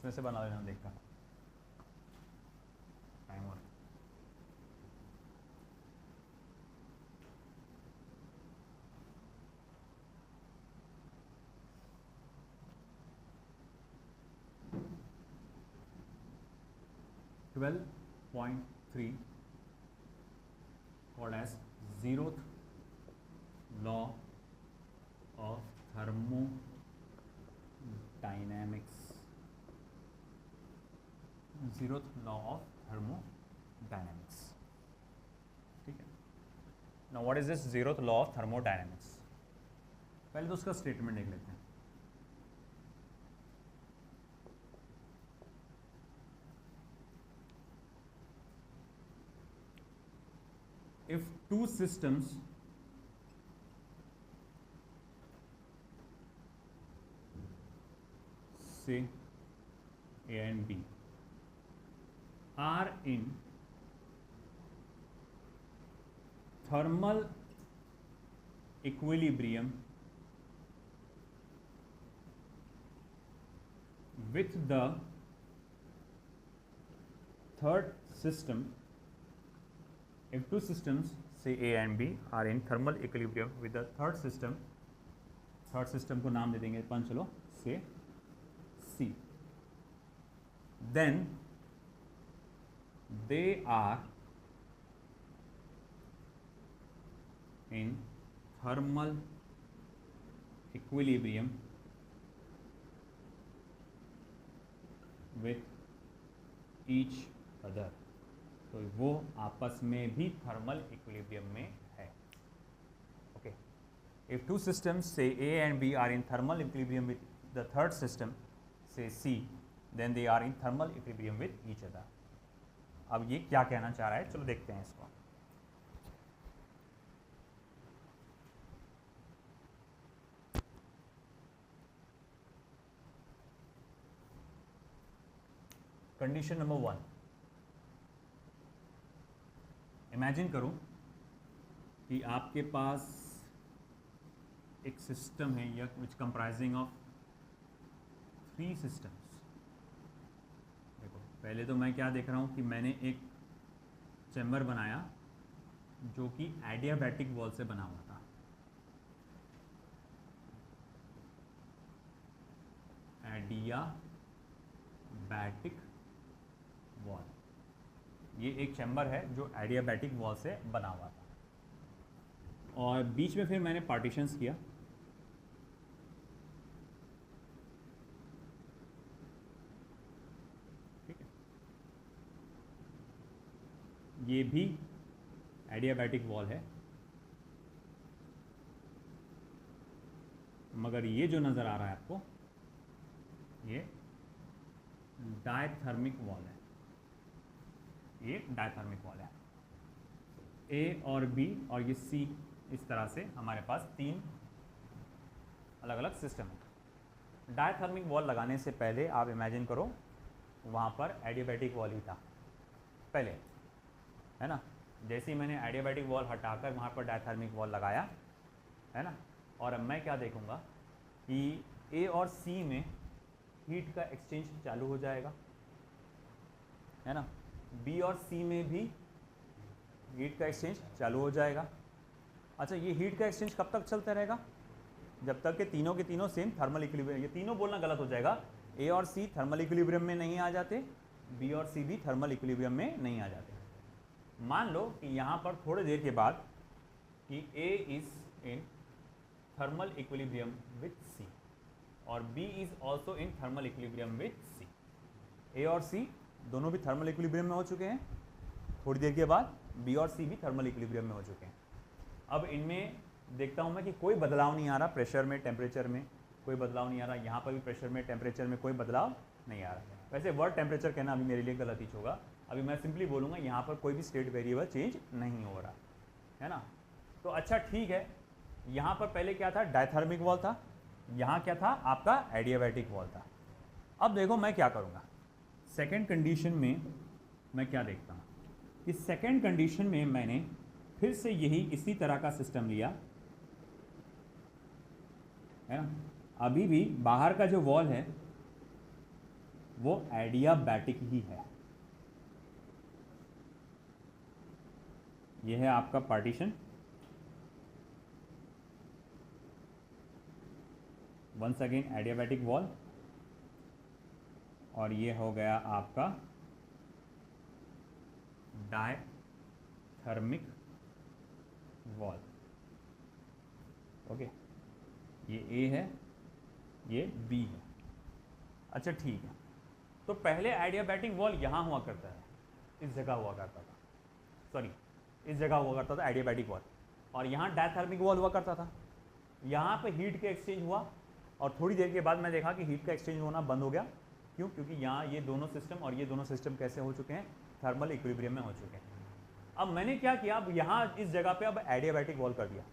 इसमें से बना लेना, देखता टाइम और 12.3 called as zeroth law of thermodynamics. zeroth law of thermodynamics. ठीक है. Now what is this zeroth law of thermodynamics? पहले तो उसका स्टेटमेंट देख लेते हैं. If two systems say A and B are in thermal equilibrium with the third system, if two systems say A and B are in thermal equilibrium with the third system को नाम दे देंगे अपन, चलो say C, then they are in thermal equilibrium with each other. तो वो आपस में भी thermal equilibrium में है. ओके. इफ टू सिस्टम्स से A and B are in thermal equilibrium with the third system से C, then they are in thermal equilibrium with each other. अब ये क्या कहना चाह रहा है, चलो देखते हैं इसको. कंडीशन नंबर 1, इमेजिन करो कि आपके पास एक सिस्टम है या विच कंप्राइजिंग ऑफ 3 सिस्टम्स. देखो पहले तो मैं क्या देख रहा हूँ कि मैंने एक चैम्बर बनाया जो कि एडियाबैटिक वॉल से बना हुआ था. एडियाबैटिक वॉल, ये एक चैम्बर है जो एडियाबैटिक वॉल से बना हुआ था. और बीच में फिर मैंने पार्टीशंस किया. ठीक है, ये भी एडियाबैटिक वॉल है, मगर ये जो नज़र आ रहा है आपको, ये डायथर्मिक वॉल है. ये डायथर्मिक वॉल है. A और B और ये C, इस तरह से हमारे पास 3 अलग अलग सिस्टम है. डायथर्मिक वॉल लगाने से पहले आप इमेजिन करो वहाँ पर एडियाबैटिक वॉल ही था पहले, है ना. जैसे ही मैंने एडियाबैटिक वॉल हटाकर वहाँ पर डायथर्मिक वॉल लगाया, है ना, और अब मैं क्या देखूँगा कि A और C में हीट का एक्सचेंज चालू हो जाएगा, है ना. B और C में भी हीट का एक्सचेंज चालू हो जाएगा. अच्छा, ये हीट का एक्सचेंज कब तक चलता रहेगा? जब तक कि तीनों के तीनों सेम थर्मल इक्विलिब्रियम, ये तीनों बोलना गलत हो जाएगा. A और C थर्मल इक्विलिब्रियम में नहीं आ जाते, B और C भी थर्मल इक्विलिब्रियम में नहीं आ जाते. मान लो कि यहाँ पर थोड़ी देर के बाद कि A is in thermal equilibrium with C और B is also in thermal equilibrium with C. A और C दोनों भी थर्मल इक्विलिब्रियम में हो चुके हैं. थोड़ी देर के बाद B और C भी थर्मल इक्विलिब्रियम में हो चुके हैं. अब इनमें देखता हूँ मैं कि कोई बदलाव नहीं आ रहा, प्रेशर में, टेम्परेचर में कोई बदलाव नहीं आ रहा. यहाँ पर भी प्रेशर में, टेम्परेचर में कोई बदलाव नहीं आ रहा. वैसे वर्ड टेम्परेचर कहना अभी मेरे लिए गलत ही होगा. अभी मैं सिंपली बोलूँगा यहाँ पर कोई भी स्टेट वेरिएबल चेंज नहीं हो रहा, है ना. तो अच्छा ठीक है, यहाँ पर पहले क्या था, डायथर्मिक वॉल था, यहाँ क्या था, आपका एडियाबैटिक वॉल था. अब देखो मैं क्या करूँगा, सेकेंड कंडीशन में मैं क्या देखता हूँ कि सेकेंड कंडीशन में मैंने फिर से यही इसी तरह का सिस्टम लिया, है ना. अभी भी बाहर का जो वॉल है वो एडियाबैटिक ही है। ये है आपका partition, once again adiabatic wall, और ये हो गया आपका डायथर्मिक वॉल। ओके, ये ए है, ये बी है। अच्छा ठीक है, तो पहले एडियाबैटिक वॉल यहाँ हुआ करता है, इस जगह हुआ करता था, सॉरी इस जगह हुआ करता था एडियाबैटिक वॉल, और यहाँ डायथर्मिक वॉल हुआ करता था। यहाँ पे हीट के एक्सचेंज हुआ, और थोड़ी देर के बाद मैं देखा कि हीट का एक्सचेंज होना बंद हो गया। क्यों? क्योंकि यहाँ ये दोनों सिस्टम और ये दोनों सिस्टम कैसे हो चुके हैं, थर्मल इक्विलिब्रियम में हो चुके हैं। अब मैंने क्या किया, अब यहाँ इस जगह पे अब एडियाबैटिक वॉल कर दिया।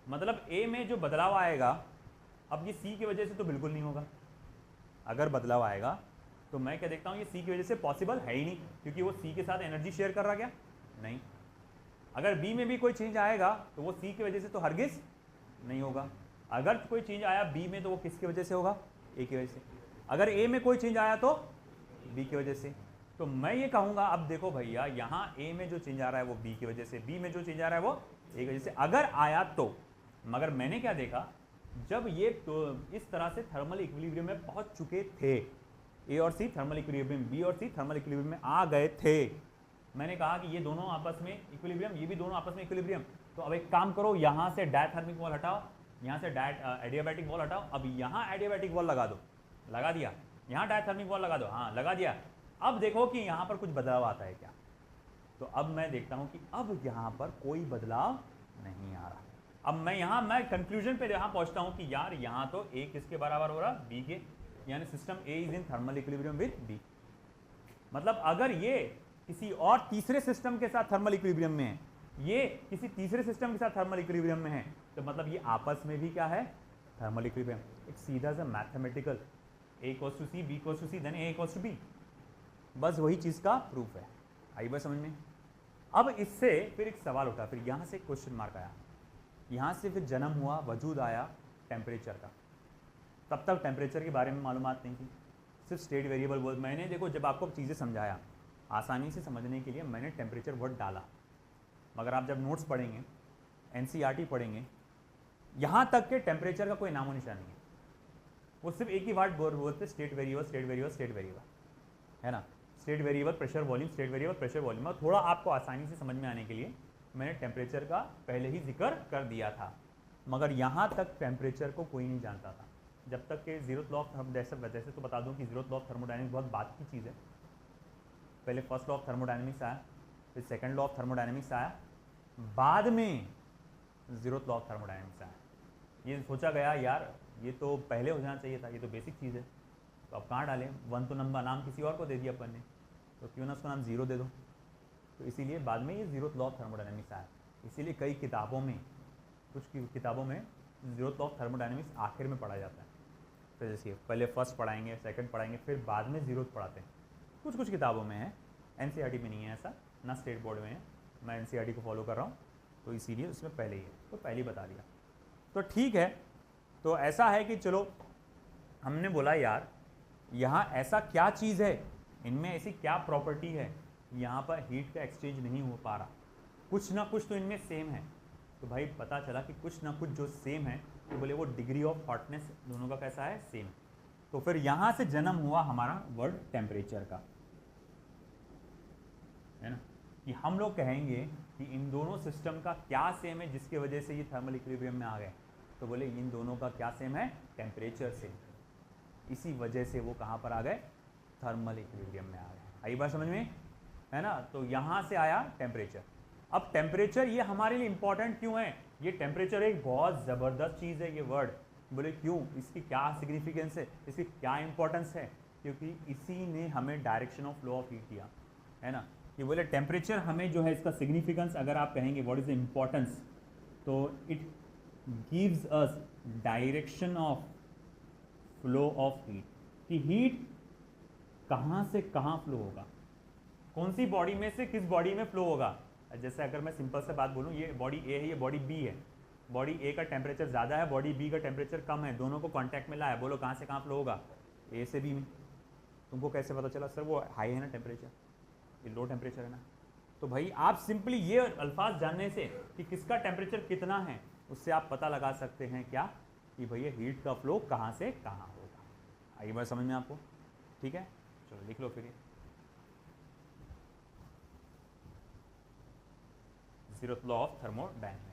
मतलब ए में जो बदलाव आएगा, अब ये सी की वजह से तो बिल्कुल नहीं होगा। अगर बदलाव आएगा तो मैं क्या देखता हूँ, ये सी की वजह से पॉसिबल है ही नहीं, क्योंकि वो सी के साथ एनर्जी शेयर कर रहा क्या, नहीं। अगर बी में भी कोई चेंज आएगा तो वो सी की वजह से तो हरगिज नहीं होगा। अगर कोई चेंज आया बी में तो वो किसकी वजह से होगा, ए की वजह से। अगर ए में कोई चेंज आया तो बी की वजह से। तो मैं ये कहूँगा, अब देखो भैया, यहाँ ए में जो चेंज आ रहा है वो बी की वजह से, बी में जो चेंज आ रहा है वो ए की वजह से, अगर आया तो। मगर मैंने क्या देखा, जब ये तो इस तरह से थर्मल इक्विलिब्रियम में पहुंच चुके थे, ए और सी थर्मल इक्विलिब्रियम, बी और सी थर्मल इक्विलिब्रियम में आ गए थे, मैंने कहा कि ये दोनों आपस में इक्विलिब्रियम, ये भी दोनों आपस में इक्विलिब्रियम। तो अब एक काम करो, यहाँ से डायथर्मिक वॉल हटाओ, यहाँ से एडियाबैटिक वॉल हटाओ, अब यहाँ एडियाबैटिक वॉल लगा दो, लगा दिया। यहाँ डायथर्मिक वॉल लगा दो, हाँ लगा दिया। अब देखो कि यहाँ पर कुछ बदलाव आता है क्या। तो अब मैं देखता हूँ कि अब यहाँ पर कोई बदलाव नहीं आ रहा। अब मैं कंक्लूजन पे यहाँ पहुँचता हूँ कि यार यहाँ तो ए किसके बराबर हो रहा, बी के, यानी system A is in thermal equilibrium with B. मतलब अगर ये किसी और तीसरे सिस्टम के साथ थर्मल इक्विलिब्रियम में है, ये किसी तीसरे सिस्टम के साथ थर्मल इक्विलिब्रियम में है, तो मतलब ये आपस में भी क्या है, थर्मल इक्विलिब्रियम। एक सीधा सा mathematical, A equals to C, B equals to C, then A equals to B, बस वही चीज़ का प्रूफ है। आई बात समझ में। अब इससे फिर एक सवाल उठा, फिर यहाँ से क्वेश्चन मार्क आया, यहाँ से फिर जन्म हुआ, वजूद आया टेम्परेचर का। तब तक टेम्परेचर के बारे में मालूमात नहीं थी, सिर्फ स्टेट वेरिएबल वर्ड। मैंने देखो जब आपको चीज़ें समझाया आसानी से समझने के लिए मैंने टेम्परेचर वर्ड डाला, मगर आप जब नोट्स पढ़ेंगे, एनसीईआरटी पढ़ेंगे, यहाँ तक के टेम्परेचर का कोई नामो निशान नहीं है। वो सिर्फ एक ही वर्ड बोलते, state variable, state variable, state variable, है ना, state variable pressure volume, state variable pressure volume. और थोड़ा आपको आसानी से समझ में आने के लिए मैंने टेम्परेचर का पहले ही जिक्र कर दिया था, मगर यहाँ तक टेम्परेचर को कोई नहीं जानता था। जब तक कि जीरोथ लॉ ऑफ वैसे तो बता दूँ कि जीरोथ लॉ ऑफ थर्मोडायनेमिक्स बहुत बात की चीज़ है। पहले फर्स्ट लॉ ऑफ थर्मोडायनेमिक्स आया, फिर सेकंड लॉ ऑफ थर्मोडायनेमिक्स आया, बाद में जीरोथ लॉ ऑफ थर्मोडायनेमिक्स आया। ये सोचा गया यार ये तो पहले हो जाना चाहिए था, ये तो बेसिक चीज़ है, तो अब कहाँ डालें, वन तो नंबर नाम किसी और को दे दिया अपन ने, तो क्यों ना उसको नाम जीरो दे दो। तो इसीलिए बाद में ये जीरोथ लॉ ऑफ थर्मोडायनेमिक्स आया। इसीलिए कई किताबों में, कुछ किताबों में जीरोथ लॉ ऑफ थर्मोडायनेमिक्स आखिर में पढ़ा जाता है। तो जैसे पहले फर्स्ट पढ़ाएंगे, सेकंड पढ़ाएंगे, फिर बाद में जीरोथ पढ़ाते हैं। कुछ कुछ किताबों में है, एनसीईआरटी में नहीं है ऐसा, ना स्टेट बोर्ड में है। मैं एनसीईआरटी को फॉलो कर रहा हूँ, तो इसीलिए उसमें पहले ही है, तो पहले ही बता दिया। तो ठीक है, तो ऐसा है कि चलो हमने बोला यार यहाँ ऐसा क्या चीज़ है, इनमें ऐसी क्या प्रॉपर्टी है, यहाँ पर हीट का एक्सचेंज नहीं हो पा रहा, कुछ ना कुछ तो इनमें सेम है। तो भाई पता चला कि कुछ ना कुछ जो सेम है, तो बोले वो डिग्री ऑफ हॉटनेस दोनों का कैसा है, सेम। तो फिर यहाँ से जन्म हुआ हमारा वर्ड टेम्परेचर का, है ना, कि हम लोग कहेंगे कि इन दोनों सिस्टम का क्या सेम है जिसकी वजह से ये थर्मल इक्विलिब्रियम में आ गए। तो बोले इन दोनों का क्या सेम है, टेम्परेचर सेम। इसी वजह से वो कहाँ पर आ गए, थर्मल इक्विलिब्रियम में आ गए। आई बात समझ में, है ना। तो यहाँ से आया टेम्परेचर। अब टेम्परेचर ये हमारे लिए इंपॉर्टेंट क्यों है, ये टेम्परेचर एक बहुत ज़बरदस्त चीज़ है ये वर्ड। बोले क्यों, इसकी क्या सिग्निफिकेंस है, इसकी क्या इंपॉर्टेंस है, क्योंकि इसी ने हमें direction of flow of heat दिया, है ना। कि बोले टेम्परेचर हमें जो है इसका सिग्निफिकेंस अगर आप कहेंगे व्हाट इज द इम्पोर्टेंस, तो it gives us direction of flow of heat, कि हीट कहाँ से कहाँ फ्लो होगा, कौन सी बॉडी में से किस बॉडी में फ्लो होगा। जैसे अगर मैं सिंपल से बात बोलूँ, ये बॉडी ए है, ये बॉडी बी है, बॉडी ए का टेम्परेचर ज़्यादा है, बॉडी बी का टेम्परेचर कम है, दोनों को कांटेक्ट में लाया, बोलो कहाँ से कहाँ फ्लो होगा, ए से बी में। तुमको कैसे पता चला? सर वो हाई है ना टेम्परेचर, ये लो टेम्परेचर है ना। तो भाई आप सिंपली ये अल्फाज जानने से कि किसका टेम्परेचर कितना है, उससे आप पता लगा सकते हैं क्या कि भैया हीट का फ्लो कहाँ से कहाँ होगा। आइए बात समझ में आपको, ठीक है? चलो लिख लो फिर ये 0th लॉ ऑफ थर्मोडायनेमिक्स।